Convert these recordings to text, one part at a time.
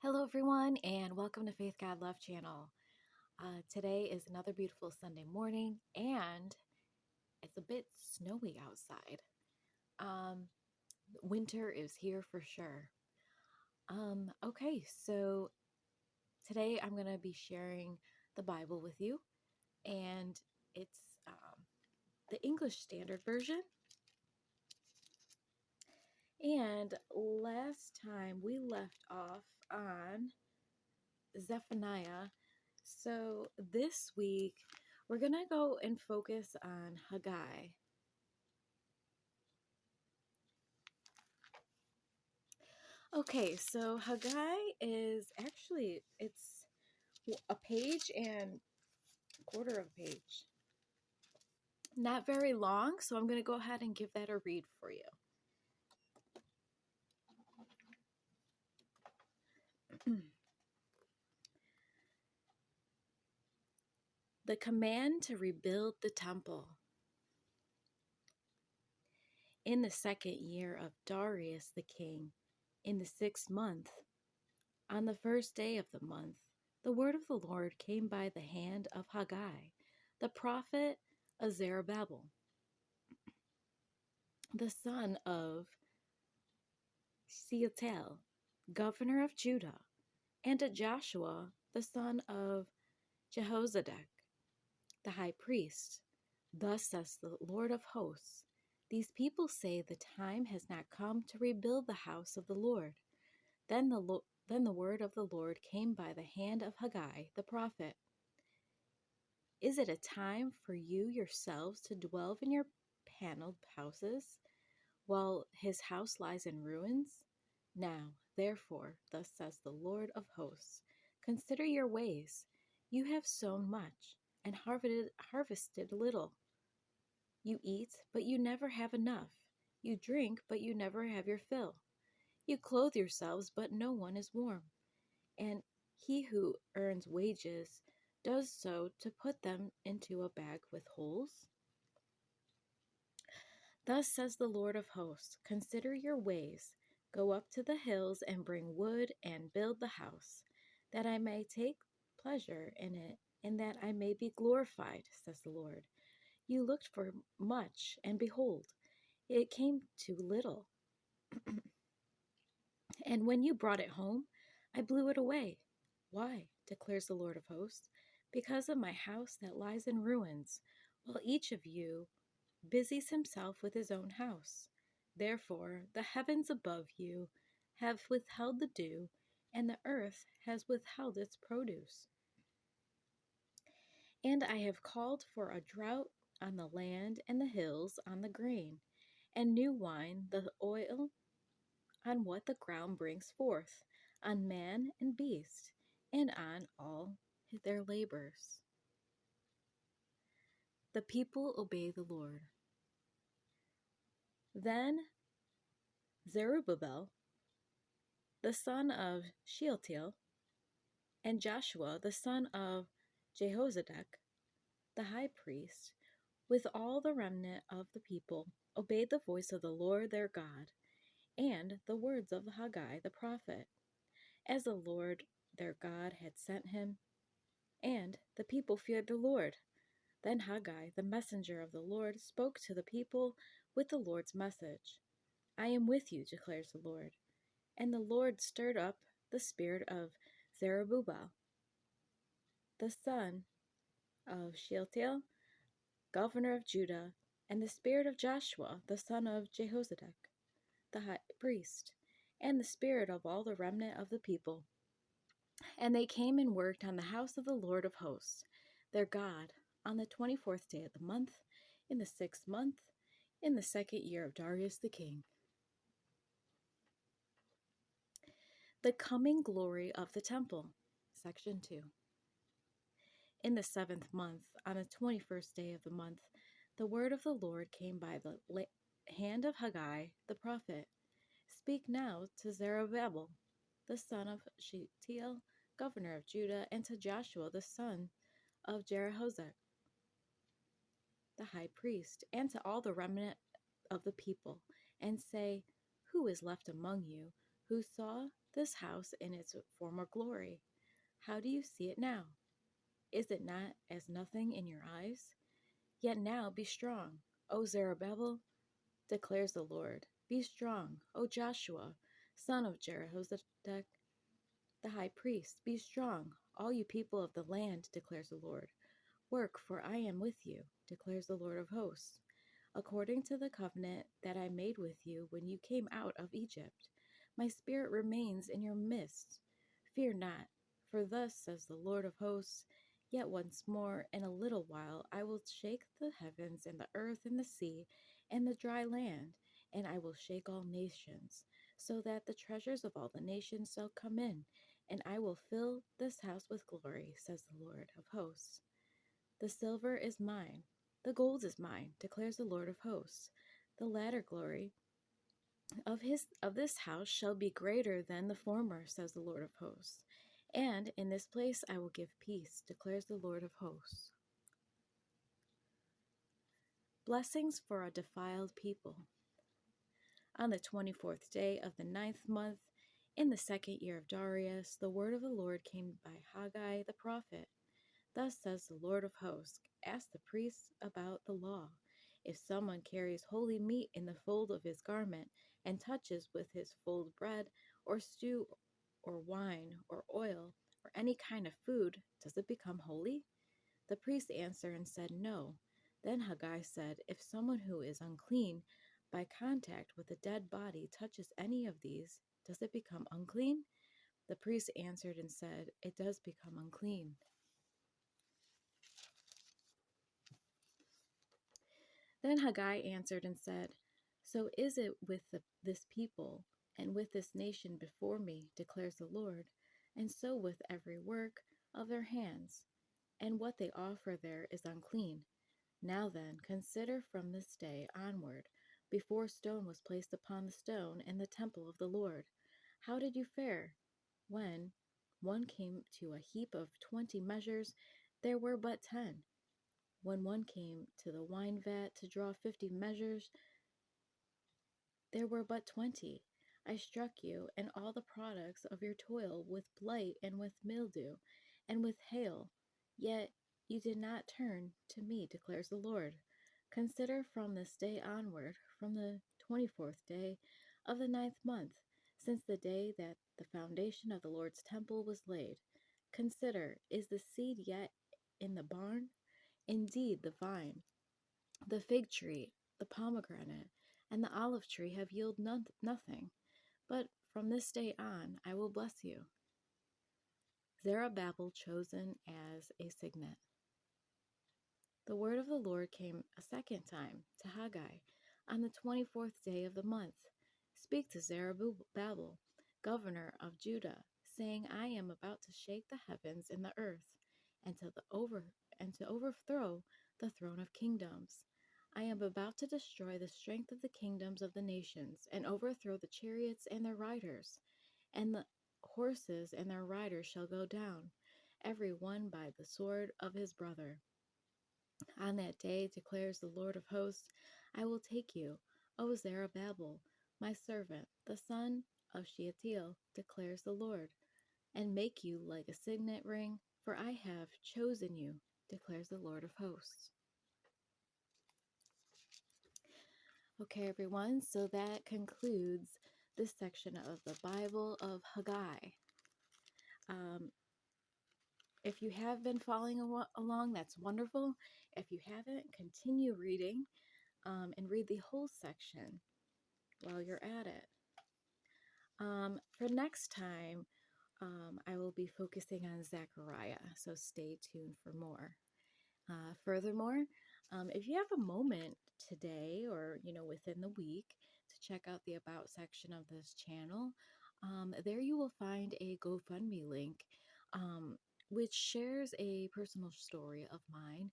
Hello, everyone, and welcome to Faith God Love Channel. Today is another beautiful Sunday morning, and it's a bit snowy outside. Um, Winter is here for sure. Okay, so today I'm going to be sharing the Bible with you, and it's the English Standard Version. And last time we left off on Zephaniah. So this week we're going to go and focus on Haggai. Okay, so Haggai is actually it's a page and a quarter of a page. Not very long, so I'm going to go ahead and give that a read for you. The command to rebuild the temple. In the 2nd year of Darius the king, in the 6th month, on the 1st day of the month, the word of the Lord came by the hand of Haggai, the prophet of Zerubbabel, the son of Shealtiel, governor of Judah, and to Joshua, the son of Jehozadak, the high priest. Thus says the Lord of hosts, these people say the time has not come to rebuild the house of the Lord. Then the word of the Lord came by the hand of Haggai the prophet. Is it a time for you yourselves to dwell in your paneled houses, while his house lies in ruins? Now, therefore, thus says the Lord of hosts, consider your ways. You have sown much and harvested little. You eat, but you never have enough. You drink, but you never have your fill. You clothe yourselves, but no one is warm. And he who earns wages does so to put them into a bag with holes. Thus says the Lord of hosts, consider your ways. Go up to the hills and bring wood and build the house, that I may take pleasure in it, and that I may be glorified, says the Lord. You looked for much, and behold, it came to little. And when you brought it home, I blew it away. Why, declares the Lord of hosts? Because of my house that lies in ruins, while each of you busies himself with his own house. Therefore, the heavens above you have withheld the dew, and the earth has withheld its produce. And I have called for a drought on the land and the hills on the grain, and new wine, the oil, on what the ground brings forth, on man and beast, and on all their labors. The people obey the Lord. Then Zerubbabel, the son of Shealtiel, and Joshua, the son of Jehozadak, the high priest, with all the remnant of the people, obeyed the voice of the Lord their God, and the words of Haggai the prophet, as the Lord their God had sent him. And the people feared the Lord. Then Haggai, the messenger of the Lord, spoke to the people with the Lord's message. I am with you, declares the Lord. And the Lord stirred up the spirit of Zerubbabel, the son of Shealtiel, governor of Judah, and the spirit of Joshua, the son of Jehozadak, the high priest, and the spirit of all the remnant of the people. And they came and worked on the house of the Lord of hosts, their God, on the 24th day of the month, in the 6th month, in the 2nd year of Darius the king. The coming glory of the temple, section 2. In the 7th month, on the 21st day of the month, the word of the Lord came by the hand of Haggai the prophet. Speak now to Zerubbabel, the son of Shealtiel, governor of Judah, and to Joshua, the son of Jehozadak, the high priest, and to all the remnant of the people, and say, who is left among you who saw this house in its former glory. How do you see it now? Is it not as nothing in your eyes? Yet now be strong, O Zerubbabel, declares the Lord. Be strong, O Joshua, son of Jehozadak, the high priest. Be strong, all you people of the land, declares the Lord. Work, for I am with you, declares the Lord of hosts, according to the covenant that I made with you when you came out of Egypt. My spirit remains in your midst. Fear not, for thus says the Lord of hosts, yet once more in a little while I will shake the heavens and the earth and the sea and the dry land, and I will shake all nations, so that the treasures of all the nations shall come in, and I will fill this house with glory, says the Lord of hosts. The silver is mine, the gold is mine, declares the Lord of hosts. The latter glory of this house shall be greater than the former, says the Lord of hosts. And in this place I will give peace, declares the Lord of hosts. Blessings for a defiled people. On the 24th day of the ninth month, in the second year of Darius, the word of the Lord came by Haggai the prophet. Thus says the Lord of hosts, ask the priests about the law. If someone carries holy meat in the fold of his garment and touches with his fold bread or stew or wine or oil or any kind of food, does it become holy? The priest answered and said, no. Then Haggai said, if someone who is unclean by contact with a dead body touches any of these, does it become unclean? The priest answered and said, it does become unclean. Then Haggai answered and said, so is it with this people and with this nation before me, declares the Lord, and so with every work of their hands, and what they offer there is unclean. Now then, consider from this day onward, before stone was placed upon the stone in the temple of the Lord. How did you fare? When one came to a heap of 20 measures, there were but 10. When one came to the wine vat to draw 50 measures, there were but 20. I struck you and all the products of your toil with blight and with mildew and with hail, yet you did not turn to me, declares the Lord. Consider from this day onward, from the 24th day of the ninth month, since the day that the foundation of the Lord's temple was laid. Consider, is the seed yet in the barn? Indeed, the vine, the fig tree, the pomegranate, and the olive tree have yielded nothing. But from this day on I will bless you. Zerubbabel chosen as a signet. The word of the Lord came a second time to Haggai on the 24th day of the month. Speak to Zerubbabel, governor of Judah, saying, I am about to shake the heavens and the earth, and to overthrow the throne of kingdoms. I am about to destroy the strength of the kingdoms of the nations, and overthrow the chariots and their riders, and the horses and their riders shall go down, every one by the sword of his brother. On that day, declares the Lord of hosts, I will take you, O Zerubbabel, my servant, the son of Shealtiel, declares the Lord, and make you like a signet ring, for I have chosen you, declares the Lord of hosts. Okay, everyone, so that concludes this section of the Bible of Haggai. If you have been following along, that's wonderful. If you haven't, continue reading and read the whole section while you're at it. For next time, I will be focusing on Zechariah, so stay tuned for more. Furthermore, if you have a moment today or within the week to check out the About section of this channel, there you will find a GoFundMe link, which shares a personal story of mine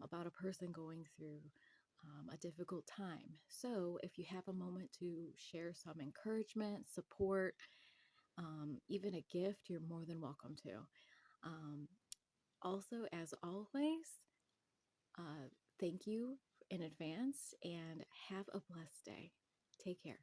about a person going through a difficult time. So if you have a moment to share some encouragement, support, even a gift, you're more than welcome to. Also, as always, thank you in advance and have a blessed day. Take care.